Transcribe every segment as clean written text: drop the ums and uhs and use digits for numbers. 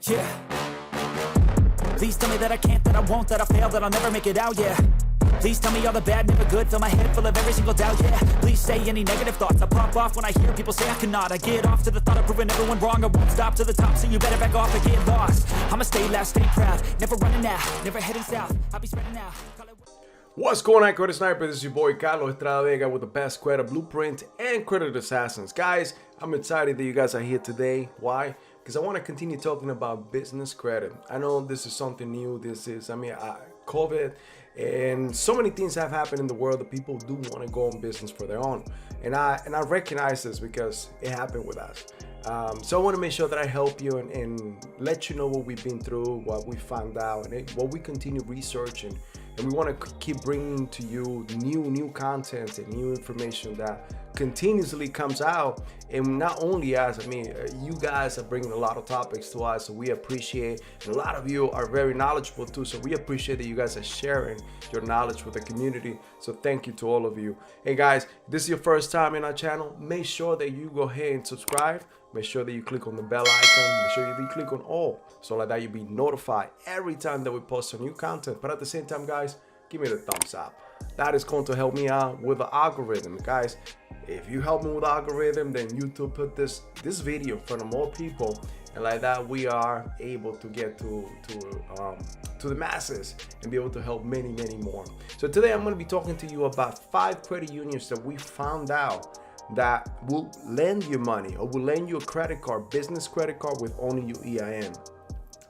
Yeah. Please tell me that I can't, that I won't, that I fail, that I'll never make it out, yeah. Please tell me all the bad, never good, fill my head full of every single doubt, yeah. Please say any negative thoughts, I pop off when I hear people say I cannot. I get off to the thought of proving everyone wrong, I won't stop to the top, so you better back off and get lost. I'ma stay loud, stay proud, never running out, never heading south, I'll be spreading out. What's going on, Credit Sniper? This is your boy Carlos Estrada Vega with the best credit blueprint and credit assassins. Guys, I'm excited that you guys are here today. Why? Because I want to continue talking about business credit. I know this is something new. COVID and so many things have happened in the world that people do want to go on business for their own. And I recognize this because it happened with us. So I want to make sure that I help you and let you know what we've been through, what we found out, and what we continue researching. And we want to keep bringing to you new content and new information that continuously comes out. And not only us, you guys are bringing a lot of topics to us, so we appreciate. And a lot of you are very knowledgeable too, so we appreciate that you guys are sharing your knowledge with the community. So thank you to all of you. Hey guys, if this is your first time in our channel, make sure that you go ahead and subscribe. Make sure that you click on the bell icon. Make sure you click on all, so like that you'll be notified every time that we post some new content. But at the same time, guys, give me the thumbs up. That is going to help me out with the algorithm. Guys, if you help me with the algorithm, then YouTube put this video in front of more people, and like that we are able to get to the masses and be able to help many more. So today I'm going to be talking to you about 5 credit unions that we found out that will lend you money or will lend you a credit card, business credit card with only your EIN.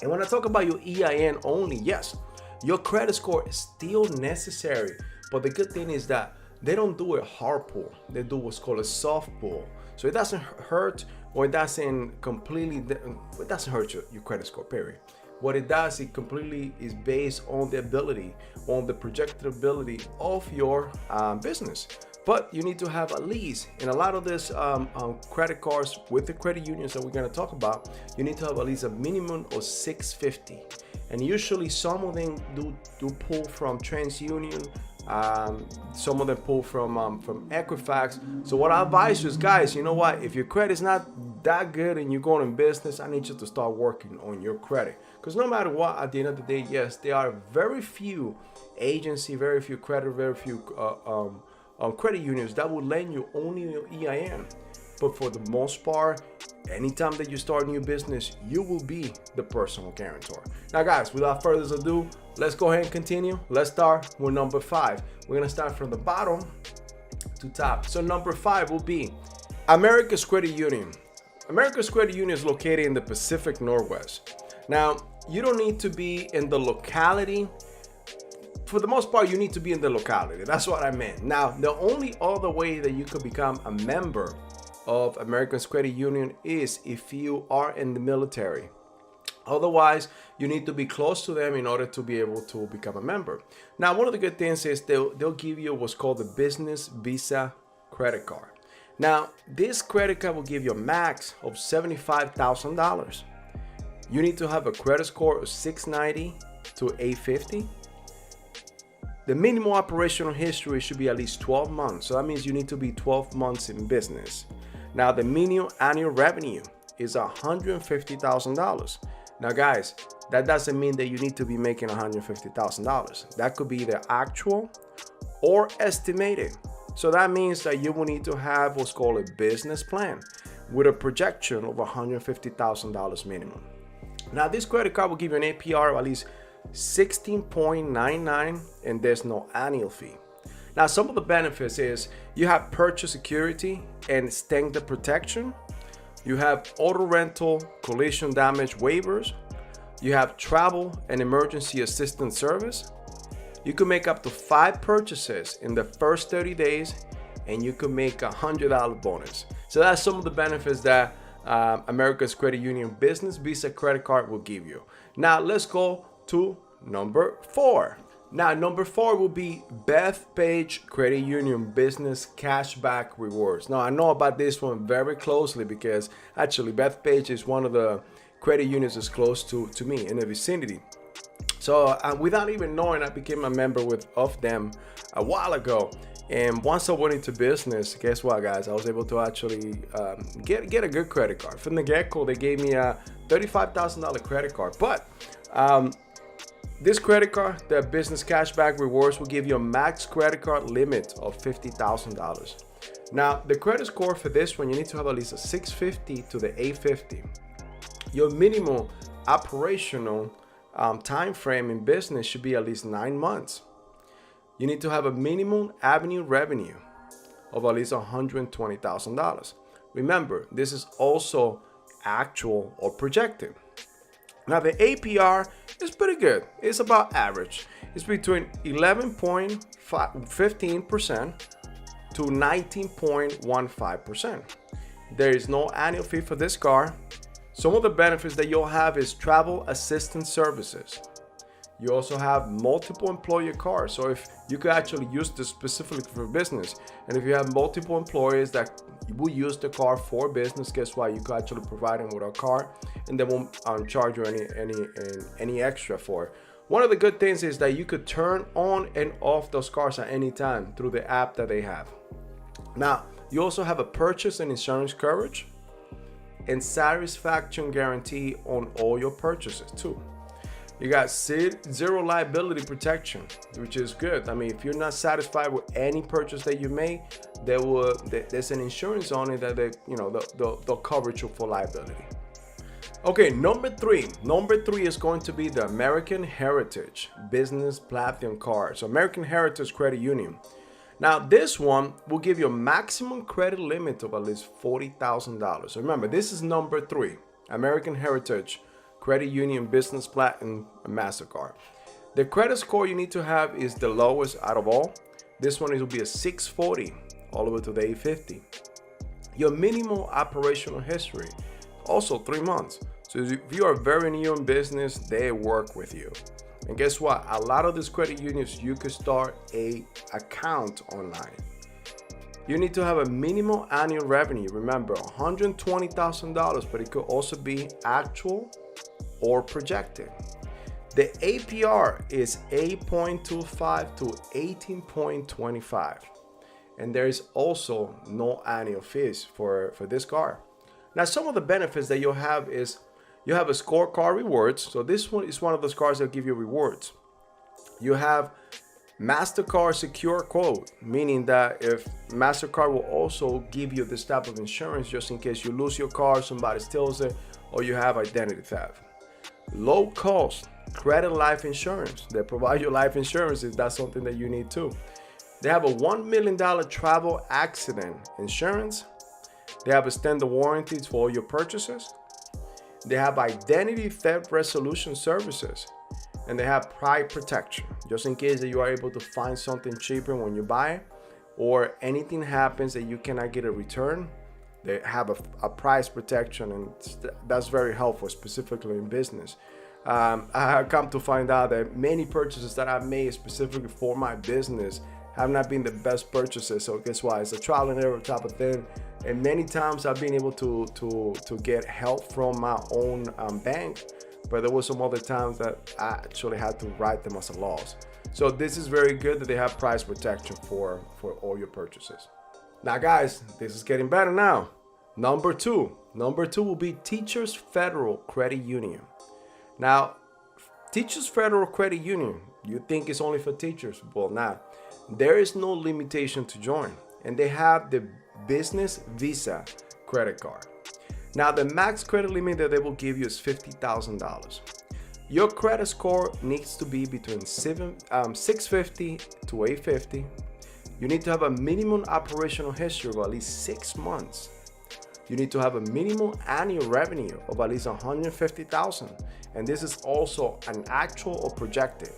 And when I talk about your EIN only, yes, your credit score is still necessary, but the good thing is that they don't do a hard pull. They do what's called a soft pull. So it doesn't hurt, or it doesn't hurt your credit score, period. What it does, it completely is based on the ability, on the projected ability of your business. But you need to have at least, in a lot of this credit cards with the credit unions that we're going to talk about, you need to have at least a minimum of 650. And usually some of them do pull from TransUnion, some of them pull from Equifax. So what I advise you is, guys, you know what? If your credit is not that good and you're going in business, I need you to start working on your credit. Because no matter what, at the end of the day, yes, there are very few agency, very few credit, very few credit unions that will lend you only your EIN. But for the most part, anytime that you start a new business, you will be the personal guarantor. Now guys, without further ado, let's go ahead and continue. Let's start with number 5. We're gonna start from the bottom to top. So number 5 will be America's Credit Union. America's Credit Union is located in the Pacific Northwest. Now, you don't need to be in the locality. For the most part, you need to be in the locality. That's what I meant. Now, the only other way that you could become a member of America's Credit Union is if you are in the military. Otherwise, you need to be close to them in order to be able to become a member. Now, one of the good things is they'll give you what's called the Business Visa credit card. Now, this credit card will give you a max of $75,000. You need to have a credit score of 690 to 850. The minimum operational history should be at least 12 months. So that means you need to be 12 months in business. Now, the minimum annual revenue is $150,000. Now, guys, that doesn't mean that you need to be making $150,000. That could be the actual or estimated. So that means that you will need to have what's called a business plan with a projection of $150,000 minimum. Now, this credit card will give you an APR of at least 16.99, and there's no annual fee. Now, some of the benefits is you have purchase security and standard protection. You have auto rental collision damage waivers. You have travel and emergency assistance service. You can make up to 5 purchases in the first 30 days, and you can make $100 bonus. So that's some of the benefits that America's Credit Union Business Visa credit card will give you. Now, let's go to number 4. Now, number 4 will be Bethpage Credit Union Business Cashback Rewards. Now, I know about this one very closely because actually Bethpage is one of the credit unions that's close to me in the vicinity. So without even knowing, I became a member of them a while ago. And once I went into business, guess what, guys? I was able to actually get a good credit card. From the get-go, they gave me a $35,000 credit card. But this credit card, the business cashback rewards, will give you a max credit card limit of $50,000. Now, the credit score for this one, you need to have at least a 650 to the 850. Your minimum operational time frame in business should be at least 9 months. You need to have a minimum annual revenue of at least $120,000. Remember, this is also actual or projected. Now, the APR is pretty good. It's about average. It's between 11.15% to 19.15%. There is no annual fee for this car. Some of the benefits that you'll have is travel assistance services. You also have multiple employer cars. So if you could actually use this specifically for business, and if you have multiple employees that will use the car for business, guess what? You could actually provide them with a car, and they won't charge you any extra for it. One of the good things is that you could turn on and off those cars at any time through the app that they have. Now, you also have a purchase and insurance coverage and satisfaction guarantee on all your purchases too. You got zero liability protection, which is good. I mean, if you're not satisfied with any purchase that you make, there's an insurance on it that they'll cover you for liability. Okay, number three is going to be the American Heritage Business Platinum Card. So American Heritage Credit Union. Now, this one will give you a maximum credit limit of at least $40,000. So remember, this is number 3, American Heritage Credit Union Business Platinum MasterCard. The credit score you need to have is the lowest out of all. This one will be a 640 all the way to the 850. Your minimal operational history, also 3 months. So if you are very new in business, they work with you. And guess what? A lot of these credit unions, you could start an account online. You need to have a minimal annual revenue. Remember, $120,000, but it could also be actual or projected. The APR is 8.25 to 18.25. And there is also no annual fees for this car. Now, some of the benefits that you'll have is you have a scorecard rewards. So this one is one of those cars that give you rewards. You have MasterCard secure quote, meaning that if MasterCard will also give you this type of insurance just in case you lose your car, somebody steals it, or you have identity theft. Low cost credit life insurance. They provide you life insurance if that's something that you need too. They have a $1 million travel accident insurance. They have extended warranties for all your purchases. They have identity theft resolution services, and they have price protection, just in case that you are able to find something cheaper when you buy it, or anything happens that you cannot get a return. They have a price protection, and that's very helpful, specifically in business. I have come to find out that many purchases that I've made specifically for my business have not been the best purchases. So guess what? It's a trial and error type of thing. And many times I've been able to get help from my own bank, but there was some other times that I actually had to write them as a loss. So this is very good that they have price protection for all your purchases. Now guys, this is getting better now. Number two will be Teachers Federal Credit Union. Now, Teachers Federal Credit Union, you think it's only for teachers? Well, not. There is no limitation to join, and they have the Business Visa credit card. Now, the max credit limit that they will give you is $50,000. Your credit score needs to be between 650 to 850. You need to have a minimum operational history of at least 6 months. You need to have a minimum annual revenue of at least $150,000, and this is also an actual or projected.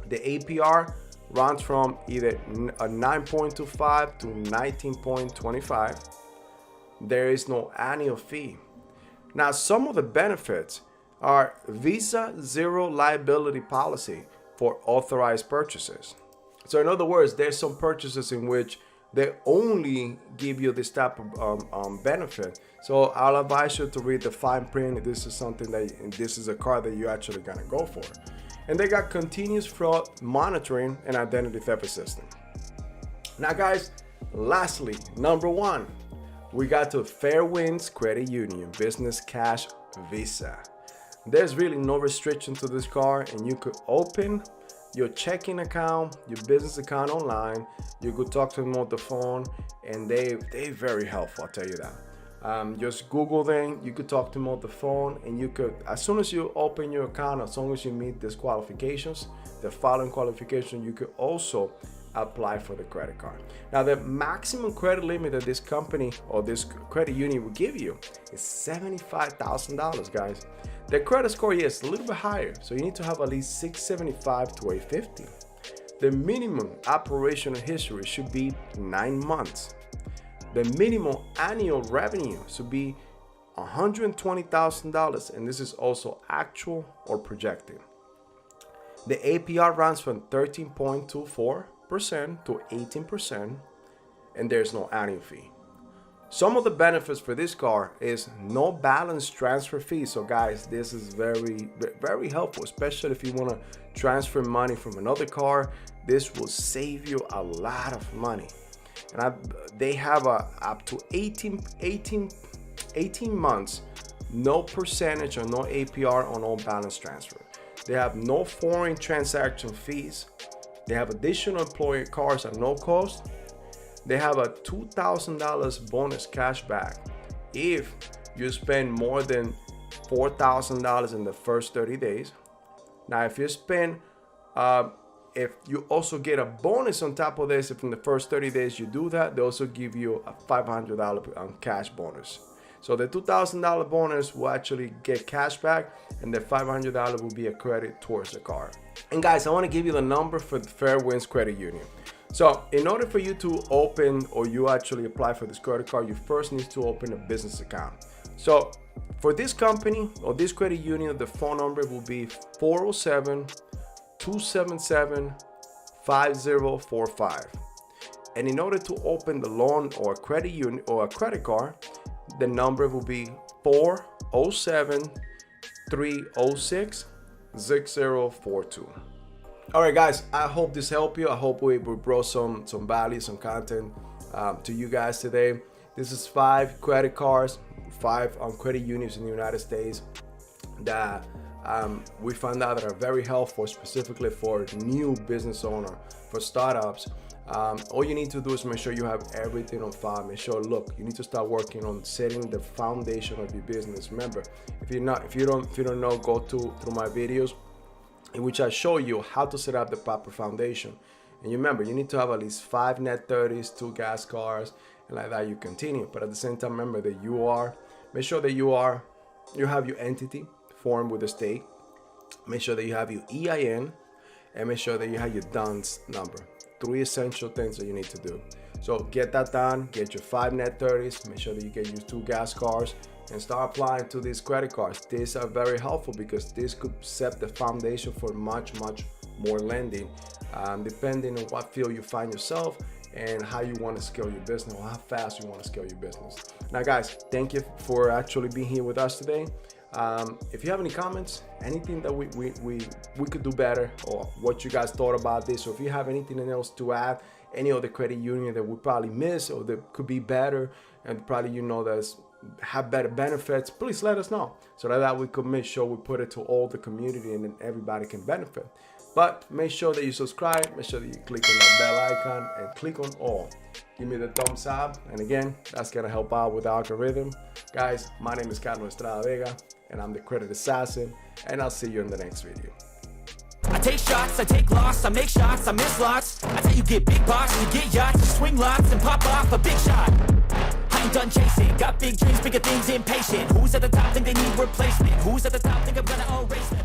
The APR runs from either a 9.25 to 19.25. There is no annual fee. Now, some of the benefits are Visa Zero Liability Policy for authorized purchases. So in other words, there's some purchases in which they only give you this type of benefit. So I'll advise you to read the fine print. This is something this is a car that you're actually gonna go for. And they got continuous fraud monitoring and identity theft assistance. Now guys, lastly, number 1, we got to Fairwinds Credit Union Business Cash Visa. There's really no restriction to this card, and you could open your checking account, your business account online. You could talk to them on the phone, and they're very helpful, I'll tell you that. Just Google them, you could talk to them on the phone, and you could, as soon as you open your account, as long as you meet these qualifications, the following qualification, you could also apply for the credit card. Now, the maximum credit limit that this company or this credit union will give you is $75,000, guys. The credit score is a little bit higher, so you need to have at least 675 to 850. The minimum operational history should be 9 months. The minimum annual revenue should be $120,000, and this is also actual or projected. The APR runs from 13.24% to 18%, and there's no annual fee. Some of the benefits for this card is no balance transfer fee. So guys, this is very, very helpful, especially if you want to transfer money from another card. This will save you a lot of money. And they have up to 18 months, no percentage or no APR on all balance transfer. They have no foreign transaction fees. They have additional employer cards at no cost. They have a $2,000 bonus cash back if you spend more than $4,000 in the first 30 days. Now, if you spend, if you also get a bonus on top of this, if in the first 30 days you do that, they also give you a $500 cash bonus. So the $2,000 bonus will actually get cash back, and the $500 will be a credit towards the card. And guys, I want to give you the number for the Fairwinds Credit Union. So in order for you to open or you actually apply for this credit card, you first need to open a business account. So for this company or this credit union, the phone number will be 407-277-5045. And in order to open the loan or a credit union or a credit card, the number will be 407-306-6042. All right, guys, I hope this helped you. I hope we brought some value, some content to you guys today. This is 5 credit cards, 5 credit unions in the United States that we found out that are very helpful, specifically for new business owner, for startups. All you need to do is make sure you have everything on file. Make sure, look, you need to start working on setting the foundation of your business. Remember, if you don't know, go through my videos in which I show you how to set up the proper foundation. And you remember, you need to have at least 5 net 30s, 2 gas cars, and like that you continue. But at the same time, remember that make sure that you have your entity formed with the state. Make sure that you have your EIN, and make sure that you have your DUNS number. 3 essential things that you need to do. So get that done, get your 5 net 30s, make sure that you get your 2 gas cars, and start applying to these credit cards. These are very helpful because this could set the foundation for much more lending, depending on what field you find yourself and how you want to scale your business or how fast you want to scale your business. Now guys, thank you for actually being here with us today. If you have any comments, anything that we could do better, or what you guys thought about this, or if you have anything else to add, any other credit union that we probably missed or that could be better, and probably that's have better benefits, please let us know so that we could make sure we put it to all the community and then everybody can benefit. But make sure that you subscribe, make sure that you click on that bell icon and click on all. Give me the thumbs up, and again, that's gonna help out with the algorithm. Guys, my name is Carlos Estrada Vega, and I'm the Credit Assassin, and I'll see you in the next video. I take shots, I take loss, I make shots, I miss lots. I tell you get big box, you get yachts, you swing lots and pop off a big shot. I ain't done chasing, got big dreams, bigger things, impatient. Who's at the top think they need replacement? Who's at the top think I'm gonna erase them?